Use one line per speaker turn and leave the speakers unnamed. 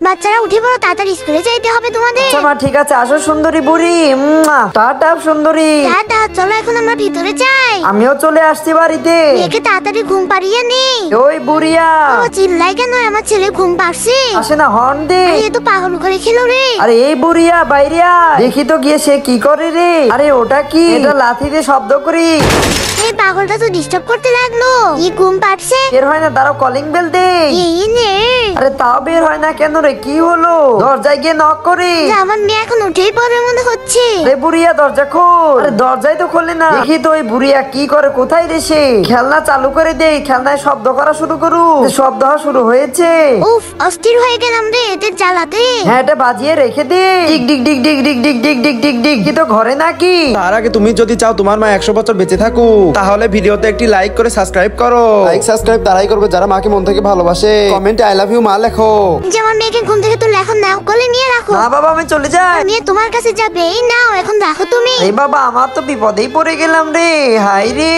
বাচ্চারা উঠে পড়ো, তাড়াতাড়ি স্কুলে যাইতে হবে তোমাদের।
আচ্ছা মা ঠিক আছে, আসো সুন্দরী বুড়ি। টাটা সুন্দরী।
টাটা, চলো এখন আমরা ভিতরে যাই।
আমিও চলে আসছি বাড়িতে।
মেয়েকে তাড়াতাড়ি ঘুম পাড়িয়ে নেই।
ওই বুড়িয়া।
ও চিল্লাই কেন? আমার ছেলে ঘুম পাড়ছে।
আসে না, হর্ন দে।
এ তো পাগল করে খেলো রে।
আরে এই বুড়িয়া বাইরে আয়। দেখি তো গিয়ে সে কি করে রে। আরে ওটা কি? এটা লাথি দিয়ে শব্দ করি।
এই পাগলটা তো ডিস্টার্ব করতে লাগলো। কি ঘুম পাড়ছে?
বের হয় না, দাঁড়াও কলিং বেল দে।
এই নে।
আরে তাও বের হয় না কেন রে? কি হলো? দরজায় গিয়ে নক করি।
আমার মেয়ে এখন উঠেই পড়ে মনে হচ্ছে।
আরে বুড়িয়া দরজা খোল। আরে দরজাই তো খোলে না। দেখি তো ওই বুড়িয়া কি করে, কোথায় রে সে? খেলনা চালু করে দেই, খেলনায় শব্দ করা শুরু করু। শব্দ হওয়া শুরু হয়েছে।
উফ, অস্থির হয়ে গেলাম রে এদের জ্বালাতে।
হ্যাঁ এটা বাজিয়ে রেখে দে। ডিগ ডিগ ডিগ ডিগ ডিগ ডিগ ডিগ ডিগ ডিগ ডিগ। কি তো ঘরে নাকি?
তার আগে তুমি যদি চাও তোমার মা 100 বছর বেঁচে থাকুক, তাহলে ভিডিওতে একটি লাইক করে সাবস্ক্রাইব করো। লাইক সাবস্ক্রাইব তারাই করবে যারা মাকে মন থেকে ভালোবাসে। কমেন্টে আই লাভ ইউ মা লেখো।
যে আমার মেয়েকে ঘুম থেকে তুলে এখন নাও, কোলে নিয়ে রাখো।
না বাবা আমি চলে যাই।
মেয়ে তোমার কাছে যাবে। এই নাও এখন রাখো তুমি।
এই বাবা আমার তো বিপদেই পড়ে গেলাম রে। হাই রে।